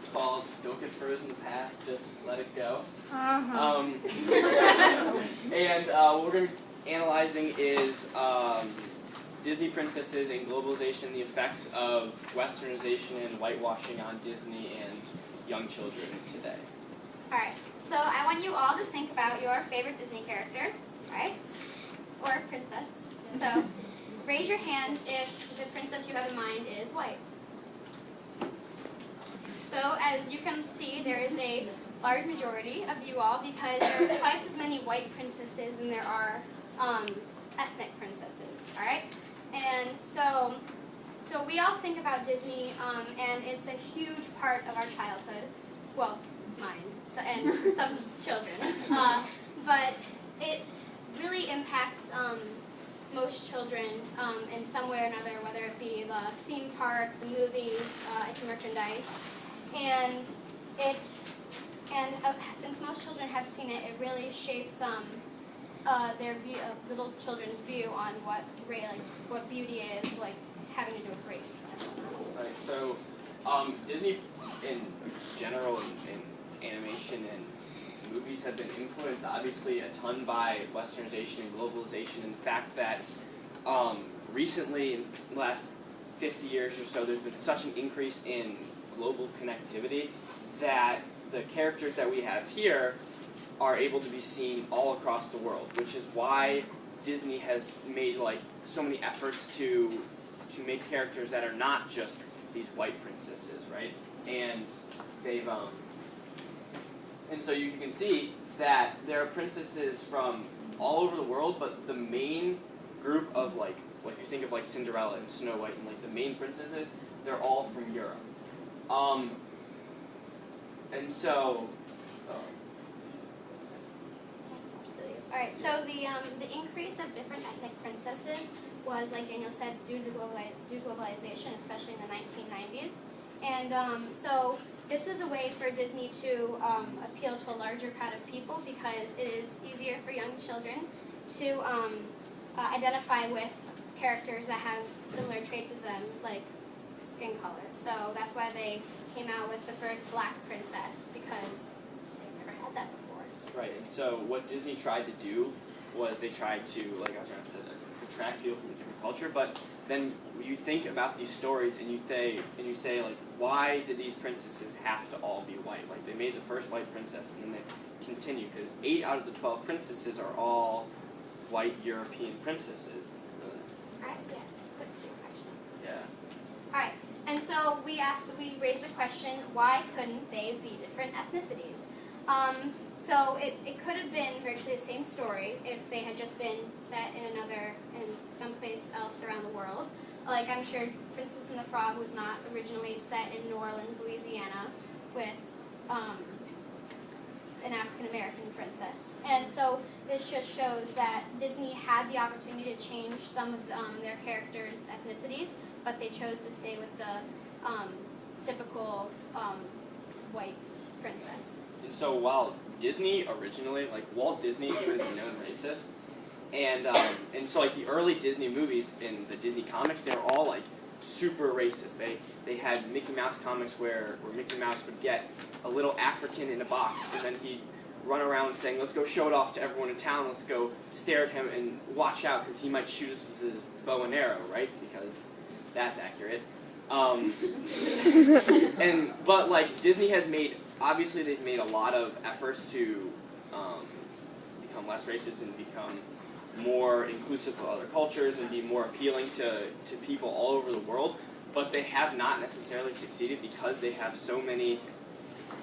It's called Don't Get Frozen in the Past, Just Let It Go. Uh-huh. And what we're going to be analyzing is Disney princesses and globalization, the effects of westernization and whitewashing on Disney and young children today. Alright, so I want you all to think about your favorite Disney character, right? Or princess. So raise your hand if the princess you have in mind is white. So as you can see, there is a large majority of you all because there are twice as many white princesses than there are ethnic princesses, alright? And so we all think about Disney, and it's a huge part of our childhood. Well, mine, and some children's. But it really impacts most children in some way or another, whether it be the theme park, the movies, its merchandise. And since most children have seen it, it really shapes their view, little children's view on what beauty is, like having to do with race. Right. So Disney in general in animation and movies have been influenced obviously a ton by westernization and globalization, and the fact that recently, in the last 50 years or so, there's been such an increase in global connectivity that the characters that we have here are able to be seen all across the world, which is why Disney has made so many efforts to make characters that are not just these white princesses, right? And they've and so you can see that there are princesses from all over the world, but the main group of if you think of Cinderella and Snow White and the main princesses, they're all from Europe. And so. Alright, so the increase of different ethnic princesses was, like Daniel said, due to globalization, especially in the 1990s. And so this was a way for Disney to appeal to a larger crowd of people because it is easier for young children to identify with characters that have similar traits as them, like skin color. So that's why they came out with the first black princess, because they've never had that before. Right, and so what Disney tried to do was they tried to, like I was trying to say, attract people from a different culture, but then you think about these stories and you say why did these princesses have to all be white? They made the first white princess and then they continue, because 8 out of the 12 princesses are all white European princesses. Alright, yes, good too, actually. Yeah. Alright, and so we raised the question, why couldn't they be different ethnicities? So it could have been virtually the same story if they had just been set in someplace else around the world. Like, I'm sure Princess and the Frog was not originally set in New Orleans, Louisiana, with an African-American princess. And so this just shows that Disney had the opportunity to change some of their characters' ethnicities, but they chose to stay with the so white princess. And so while Disney originally, Walt Disney, he was a known racist, and so the early Disney movies in the Disney comics, they were all super racist. They had Mickey Mouse comics where Mickey Mouse would get a little African in a box, and then he'd run around saying, "Let's go show it off to everyone in town. Let's go stare at him and watch out because he might shoot us with his bow and arrow," right? Because that's accurate. But Disney has obviously they've made a lot of efforts to become less racist and become more inclusive of other cultures and be more appealing to people all over the world, but they have not necessarily succeeded because they have so many,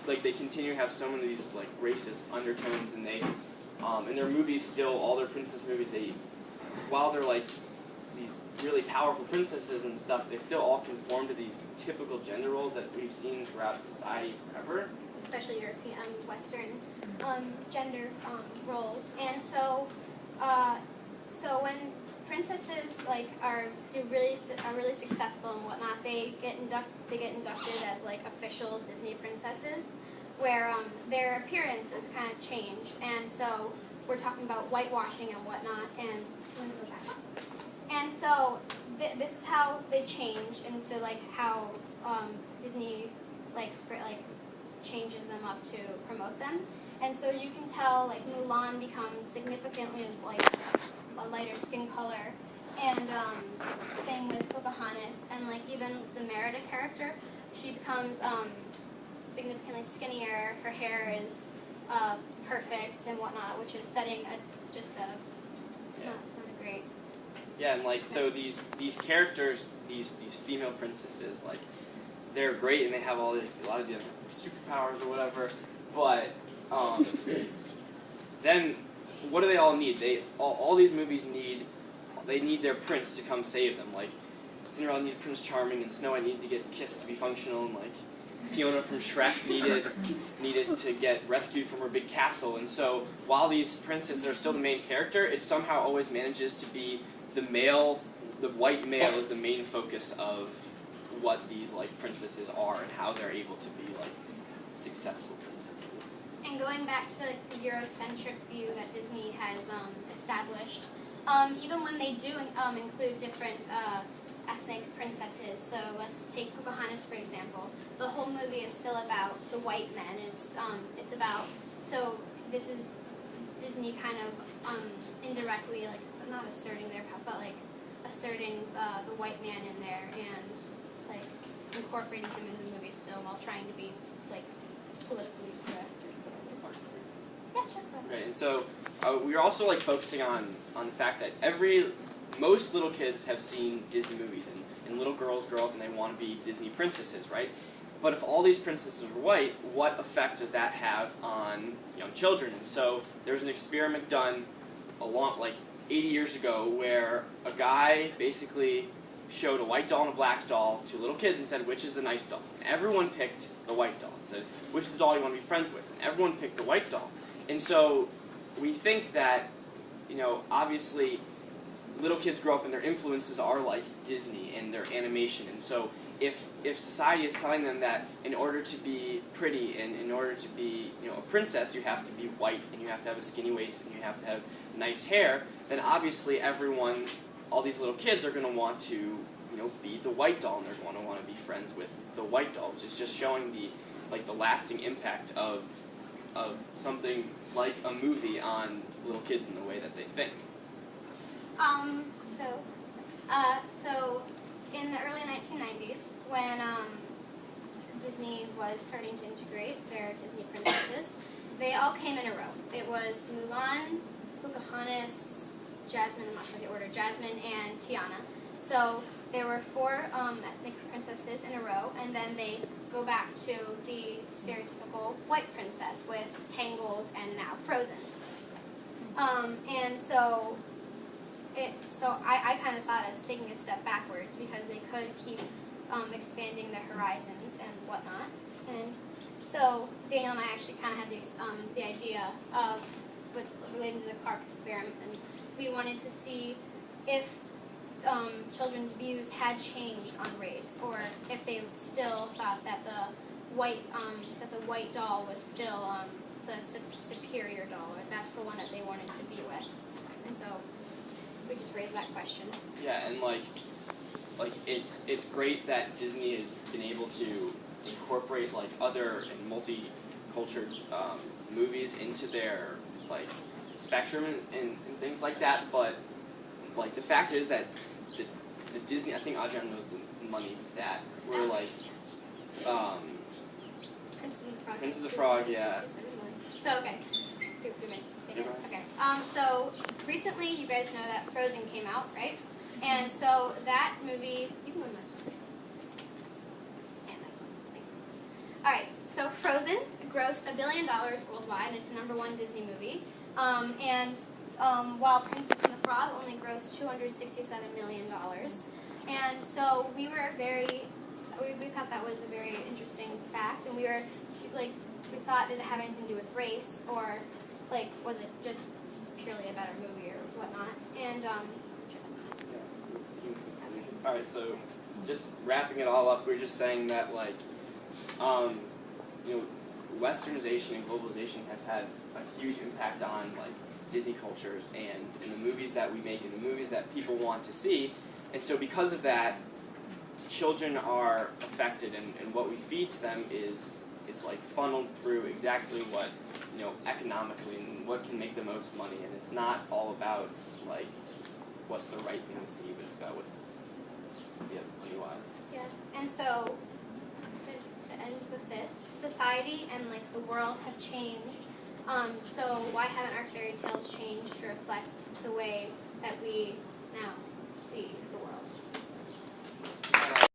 they continue to have so many of these racist undertones, and they in their movies still, all their princess movies, while they're these really powerful princesses and stuff, they still all conform to these typical gender roles that we've seen throughout society forever. Especially European, Western gender roles. And so when princesses are really successful and whatnot, they get inducted as official Disney princesses, where their appearance is kind of changed. And so we're talking about whitewashing and whatnot. And I'm gonna go back. And so this is how they change into how Disney changes them up to promote them. And so as you can tell, like Mulan becomes significantly like a lighter skin color, and same with Pocahontas, and like even the Merida character, she becomes significantly skinnier. Her hair is perfect and whatnot, which is setting just a not great. Yeah, and like so these characters, these female princesses, like they're great and they have a lot of the superpowers or whatever, but then what do they all need? All these movies need their prince to come save them. Like Cinderella needed Prince Charming, and Snow White needed to get kissed to be functional, and like Fiona from Shrek needed to get rescued from her big castle. And so while these princesses are still the main character, it somehow always manages to be the white male is the main focus of what these like princesses are and how they're able to be like successful princesses. And going back to like the Eurocentric view that Disney has established, even when they do include different ethnic princesses, so let's take Pocahontas for example. The whole movie is still about the white men. It's about, so this is Disney kind of indirectly like not asserting their power, but like asserting the white man in there and like incorporating him in the movie still while trying to be like politically correct. Yeah, sure. Right, and so we're also like focusing on the fact that most little kids have seen Disney movies, and little girls grow up and they want to be Disney princesses, right? But if all these princesses are white, what effect does that have on young children? And so there was an experiment done like 80 years ago where a guy basically showed a white doll and a black doll to little kids and said, which is the nice doll? And everyone picked the white doll and said, which is the doll you want to be friends with? And everyone picked the white doll. And so we think that, obviously little kids grow up and their influences are like Disney and their animation. And so if society is telling them that in order to be pretty and in order to be a princess, you have to be white and you have to have a skinny waist and you have to have nice hair, then obviously all these little kids are going to want to be the white doll, and they're going to want to be friends with the white doll, which is just showing the lasting impact of something like a movie on little kids in the way that they think. So in the early 1990s, when Disney was starting to integrate their Disney princesses, they all came in a row. It was Mulan, Pocahontas, Jasmine, I'm not sure the order, Jasmine and Tiana. So there were 4 ethnic princesses in a row, and then they go back to the stereotypical white princess with Tangled and now Frozen. And so I kind of saw it as taking a step backwards because they could keep expanding their horizons and whatnot. And so Daniel and I actually kind of had the idea of relating to the Clark experiment, and we wanted to see if children's views had changed on race, or if they still thought that the white doll was still the superior doll, or that's the one that they wanted to be with. And so we just raised that question. Yeah, and like it's great that Disney has been able to incorporate like other and multi-cultured movies into their like spectrum and things like that. But like the fact is that the Disney, I think Adrian knows the money stat. We're like Princess of the Frog, yeah. So okay. Okay. So recently, you guys know that Frozen came out, right? And so that movie, you can go to this one. Yeah, next one. Thank you. All right. So Frozen grossed $1 billion worldwide, and it's the #1 Disney movie. While Princess and the Frog only grossed $267 million. And so we thought that was a very interesting fact, and we thought, did it have anything to do with race, or like was it just purely a better movie or whatnot? And all right, so just wrapping it all up, we're just saying that Westernization and globalization has had a huge impact on Disney cultures and in the movies that we make and the movies that people want to see, and so because of that, children are affected, and what we feed to them is is like funneled through exactly what, economically and what can make the most money, and it's not all about like what's the right thing to see, but it's about what's money wise. Yeah. And so to end with this, society and like the world have changed. So why haven't our fairy tales changed to reflect the way that we now see the world?